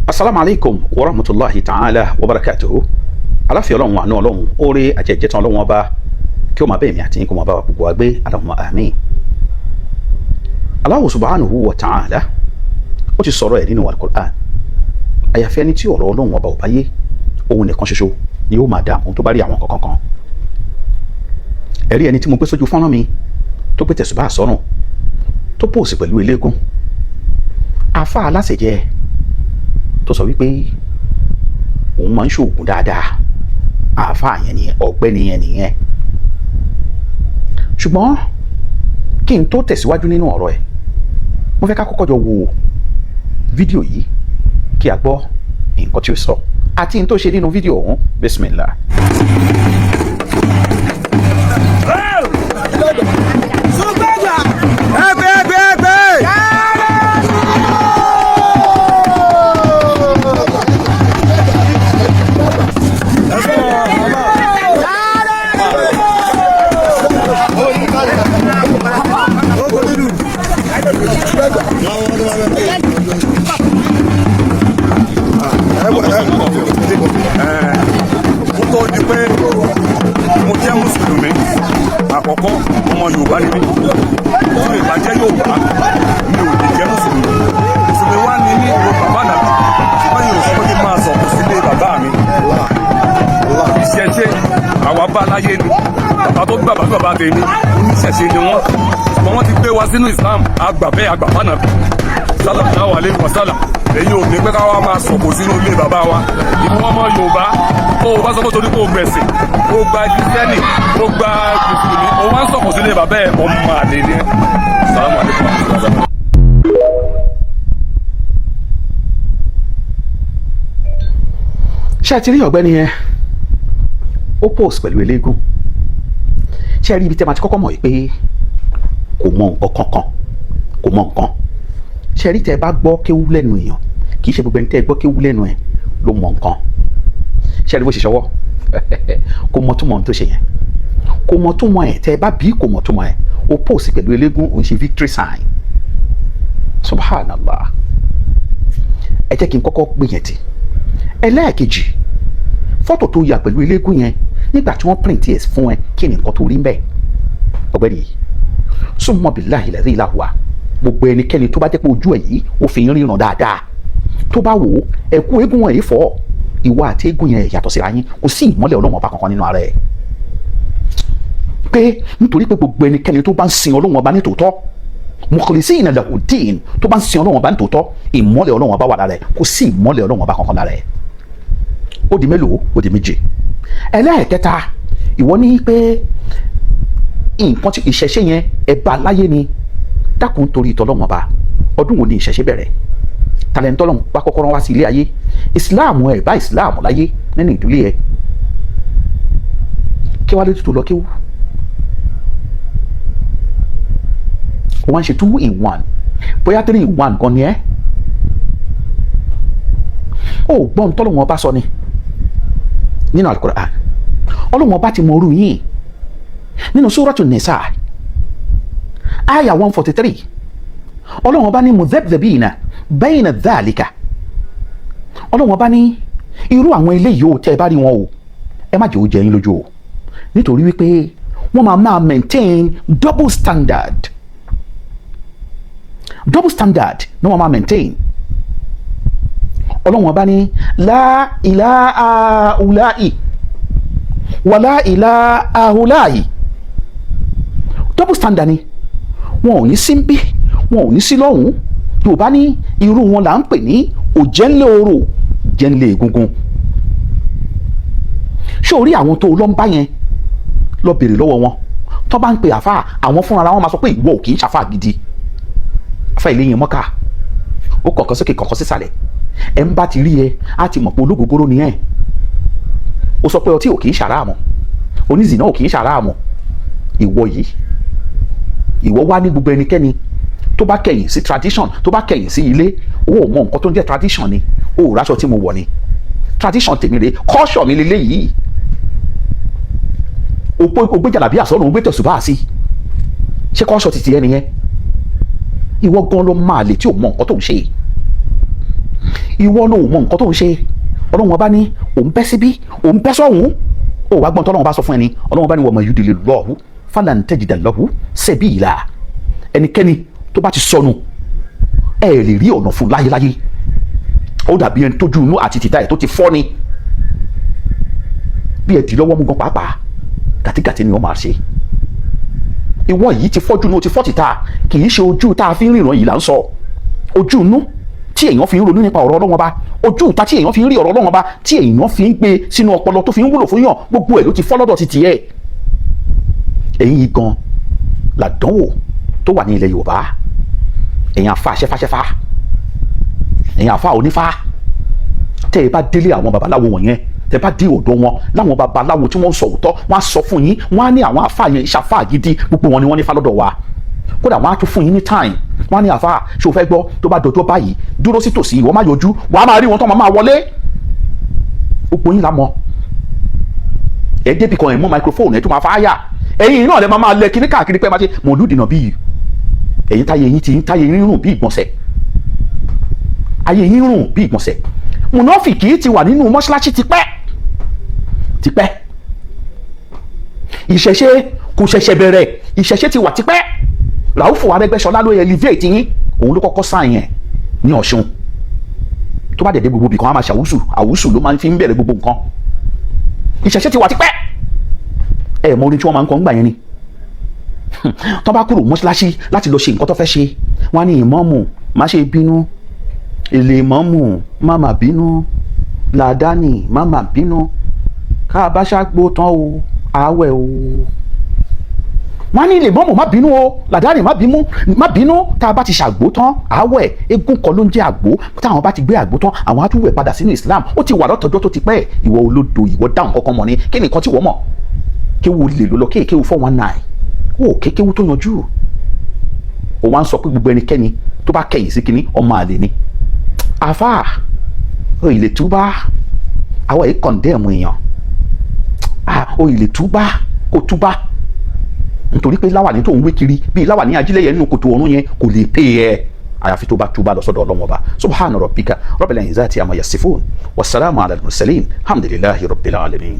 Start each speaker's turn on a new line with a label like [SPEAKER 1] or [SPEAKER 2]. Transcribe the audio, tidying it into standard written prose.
[SPEAKER 1] Assalamu alaikum wa rahmatullahi ta'ala wa barakatuhu. Aláfíà Ọlọ́run àánú Ọlọ́run oore àjẹjẹtàn Ọlọ́run ọba kí ó máa bẹ́ẹ̀ mi àti yín kó máa bá wa gbogbo wa gbé Allahumma àmín. Allah subhanahu wa ta'ala ó ti sọ̀rọ̀ ẹ̀ nínú al-Qur'an. Àyàfi ẹni tí ọ̀rọ̀ Ọlọ́run ọba ò bá yé òun nìkan ṣoṣo ni ó máa dààmú tó bá rí àwọn kankan. Ẹ̀rí ẹni tí mo gbé sójú fọ́nrán mi tó gbé tẹ̀sùbá sọ́rùn tó pòsì pẹ̀lú eléégún. Àfá aláṣẹjẹ tó sọ wípé òun máa ń ṣoògùn dáadáa, àáfàá yẹn nìyẹn, ọ̀gbẹ́ni yẹn nìyẹn. Ṣùgbọ́n kí n tó tẹ̀síwájú nínú ọ̀rọ̀ ẹ̀, mo fẹ́ ká kọ́kọ́ jọ wo fídíò yìí kí a gbọ́ nǹkan tí ó sọ àti n tó ṣe nínú fídíò ọ̀hún. Bismillah.
[SPEAKER 2] Mo di pé mo jẹ́ mùsùlùmí àkọ́kọ́, ọmọ Yorùbá ni mí. Tí mi bá jẹ́ Yorùbá mi ò lè jẹ́ mùsùlùmí. Mùsùlùmí wá ní ní ìlú bàbá nàbí. Ṣùgbọ́n yóò sọ pé kí n máa sọ̀kò sílé bàbá mi. Ìṣẹ̀ṣe àwa bá láyé ni. Bàbá tó gbà bàbá tèmi oníṣẹ̀ṣe ni wọ́n. Ṣùgbọ́n wọ́n ti gbé wa sínú Islam àgbà bẹ́ẹ̀ àgbà bá nàbí. Sallallahu alaihi wasallam. Èyí ò ní pé ká wá máa sọ̀kò sínú ilé bàbá wa. Ìwọ ọmọ Yorùbá tó o bá sọ pé torí kó o gbẹ̀sìn, o gba Kristẹni, o gba Mùsùlùmí, o wá ń sọ̀kò sílé bàbá ẹ̀ ọmọ àlè ni. Assalamu alaikum.
[SPEAKER 1] Ṣé ẹ ti rí ọ̀gbẹ́ni yẹn? Ó pòsì pẹ̀lú eléégún. Ṣé ẹ rí ibi tí a máa ti kọ́kọ́ mọ̀ pé kò mọ nǹkan kankan, kò mọ nǹkan. Ṣé ẹ rí tẹ́ ẹ bá gbọ́ kéwú lẹ́nu èèyàn, kì í ṣe gbogbo ẹni tẹ́ ẹ gbọ́ kéwú lẹ́nu ẹ̀ ló mọ nǹkan. Ṣé ẹ rí bó ṣe ṣọwọ́? Kò mọ túmọ̀ ohun tó ṣe yẹn, kò mọ túmọ̀ ẹ̀. Tẹ́ ẹ bá bí kò mọ túmọ̀ ẹ̀, ó pòsì pẹ̀lú eléégún, òun ṣe victory sign. Subhanallah. Ẹ jẹ́ kí n kọ́kọ́ gbé yẹn tì. Ẹlẹ́ẹ̀kejì, fọ́tò tó yà pẹ̀lú eléégún yẹn nígbà tí wọ́n print ẹ̀ fún ẹ, kí ni nǹkan tó rí ń bẹ̀? Ọ̀gbẹ́ni yìí, summa billahi la ilaha illa gbogbo ẹnikẹ́ni tó bá jẹ́ pé ojú ẹ̀ yìí ó fi ń ríran dáadáa, tó bá wò ó ẹ̀kú eégún wọn yìí fọ́, ìwọ àti eégún yẹn yàtọ̀ síra yín, kò sí ìmọ́lẹ̀ Ọlọ́run ọba kankan nínú ara ẹ̀. Pé nítorí pé gbogbo ẹnikẹ́ni tó bá ń sin Ọlọ́run ọba ní tòótọ́, mukhlisina lahu ddin, tó bá ń sin Ọlọ́run ọba ní tòótọ́, ìmọ́lẹ̀ Ọlọ́run ọba wà lára ẹ̀, kò sí ìmọ́lẹ̀ Ọlọ́run ọba kankan lára ẹ̀. Ó di mélòó? Ó di méje. Ẹlẹ́ẹ̀kẹta, ìwọ ní pé nǹkan tí ìṣẹ̀ṣe yẹn ẹ bá láyé ni. Dákun torí ìtọ́lọ́wọ́n ọba, ọdún wo ni ìṣẹ̀ṣe bẹ̀rẹ̀? Talẹ̀ntọ́lọ́wọ́n bá kọ́kọ́ rán wá sí ilé ayé, ìsìláàmù ẹ̀ bá ìsìláàmù láyé nínú ìdílé ẹ̀. Kí wàá lè tó lọ kéwú? Wọ́n ń ṣe 2 in 1, bóyá 3 in 1 gan ni ẹ́. Ó gbọ́n tọ́lọ́wọ́n ọba sọ ni nínú Al-Qur'an. Ọlọ́wọ́n ọba ti mọ orú yín nínú Suratu Nisa aya 143. Ọlọ́run ọba ní mudhabdhabina bayna dhalika. Ọlọ́run ọba ní irú àwọn ilé yìí ó tẹ́ ẹ bá rí wọn o, ẹ má jẹ́ ó jẹ yín lójú o, nítorí wípé wọ́n máa maintain double standard. Double standard ni wọ́n máa maintain. Ọlọ́run ọba ní la ilaha ula'i wa la ilaha ula'i. Double standard ni. Wọn ò ní sí bí, wọn ò ní sí lọ́hùn. Yorùbá ní irú wọn là ń pè ní òjẹ́nlé orò, jẹ́nlé egungun. Ṣé orí àwọn tó lọ ń bá yẹn lọ bèrè lọ́wọ́ wọn? Tó bá ń pe àfáà, àwọn fúnra wọn máa sọ pé ìwọ ò kì í ṣàfáà gidi. Àfáà ilé yẹn mọ́ká, ó kọ̀ọ̀kan sókè kọ̀ọ̀kan sísàlẹ̀. Ẹ ń bá ti rí ẹ, á ti mọ̀ pé ológogoro ni ẹ̀. Ó sọ pé ọtí ò kì í ṣàráàmù, onízìnà ò kì í ṣàráàmù. Ìwọ yìí, ìwọ wá ní gbogbo ẹnikẹ́ni tó bá kẹ̀yìn sí tradition, tó bá kẹ̀yìn sí ilé, ó mọ nǹkan tó ń jẹ́ tradition ni, ó ráṣọ tí mo wọ̀ ni. Tradition tèmi rè, culture mi lélẹ́ yìí. O gbé jàlábí àsọ̀rùn, o gbé tẹ̀sùbá sí. Ṣé culture ti tiẹ̀ nìyẹn? Ìwọ gan ló máa lè tí ò mọ nǹkan tó ń ṣe. ìwọ ló mọ nǹkan tó ń ṣe. Ọlọ́run ọba ní òun bẹ́ síbí òun bẹ́ sọ́hún. Ó wá gbọ́n tọ́lọ́run bá sọ fún ẹni. Ọlọ́run ọba ní wa man yudlilillahu falan tajida lahu sabila. Ẹnikẹ́ni tó bá ti sọnù ẹ lè rí ọ̀nà fún láyéláyé. Ó dàbí ẹni tójú inú àti tìta ẹ̀ tó ti fọ́ ni. Bí ẹ dì lọ́wọ́ mú gan pàápàá gàtígàtí ni wọ́n máa ṣe. Ìwọ yìí ti fọ́jú inú ti fọ́ tìta, kì í ṣe ojú tá a fi ń ríran yìí là ń sọ. Ojú inú tí èèyàn fi ń ronú nípa ọ̀rọ̀ Ọlọ́run Ọba, ojú ìta tí èèyàn fi ń rí ọ̀rọ̀ Ọlọ́run Ọba, tí èèyàn fi ń gbé sínú ọpọlọ tó fi ń wúlò fún yàn, gbogbo ẹ̀ ló ti fọ́ lọ́dọ̀ ti tiẹ̀. Ẹ̀yin yìí gan làdánwò tó wà ní ilẹ̀ Yorùbá. Ẹ̀yin àfa ṣẹ́fáṣẹ́fá, ẹ̀yin àfa onífá, tẹ́ ẹ bá délé àwọn babaláwo wọ̀nyẹn, tẹ́ bá dé ọ̀dọ̀ wọn láwọn babaláwo tí wọ́n ń sọ òótọ́, wọ́n á sọ fún yín, wọ́n á ní àwọn àfa yẹn ṣàfà gidi, gbogbo wọn ni wọ́n nífá lọ́dọ̀ wa. Kódà wọ́n á tún fún yín ní time, wọ́n á ní àfa ṣé o fẹ́ gbọ́ tó bá dọjọ́ báyìí dúró sí tòsí ìwọ má yọjú, wàá máa rí wọn tó máa wọlé. Gbogbo yín la mọ̀. Ẹ débi kan ẹ̀ mú microphone ẹ̀ tó máa fa áyà. Ẹ̀yin náà lẹ máa lẹ kíní káàkiri pé máa ṣe mọ̀lúdì náà bíi ẹ̀yin táyé yín rùn bí ìgbọ̀nsẹ̀. Ayé yín rùn bí ìgbọ̀nsẹ̀. Mùnáfìkì ti wà nínú mọ́ṣáláṣí tipẹ́. Ìṣẹ̀ṣe kò ṣẹ̀ṣẹ̀ bẹ̀rẹ̀, ìṣẹ̀ṣe ti wà tipẹ́. Ràúfù Arẹ́gbẹ́ṣọlá ló elevate yín, òun ló kọ́kọ́ sáìn yẹn ní Ọ̀ṣun. Tó bá dẹ̀dẹ̀ gbogbo ibìkan á máa àwùsù ló máa ń fi ń bẹ̀rẹ̀ gbogbo nǹkan. Ìṣẹ̀ṣe ti wà tipẹ́. Ẹ mọ orin tí wọ́n máa ń kọ ńgbà yẹn ni. Tó bá kúrò mọ́ṣáláṣí láti lọ ṣe nǹkan tó fẹ́ ṣe, wọ́n á ní ìmáàmù má ṣe bínú, èlé ìmáàmù má má bínú, làdáni má má bínú, ká bá ṣàgbó tán o àwẹ̀ o. Wọ́n á ní ilé ìmáàmù má bínú o, làdáni má bínú, tá a bá ti ṣàgbó tán àwẹ̀. Eégún kan ló ń jẹ́ àgbó, táwọn bá ti gbé àgbó tán àwọn á tún wẹ̀ padà sínú Islam. Ó ti wà lọ́tọ̀ọ́jọ́ tó ti pẹ́. Ìwọ olódo, ìwọ dáhùn kankan mọ̀ ni, kí ni nǹkan tí wọ́n mọ̀? Kéwu lè lọ kéèkéwu 419 ó kéèkéwu tó yanjú. Ó wá ń sọ pé gbogbo ẹnikẹ́ni tó bá kẹ̀yìn sí kinní ọmọ àlè ni. Àfà ó ilé túbá, àwọn èyí kọ̀ǹdẹ́ẹ̀mù èèyàn. Ó ilé túbá kó túbá, nítorí pé láwàní tó ń wé kiri bíi láwàní ajílẹ̀ yẹn nínú kòtò ọ̀run yẹn kò lè pè é. Àyàfi tó bá túbá lọ sọ́dọ̀ Ọlọ́run Ọba. Subhana rabbika rabbil izzati amma yasifun, wassalamu ala al-mursalin, alhamdulillahi rabbil alamin.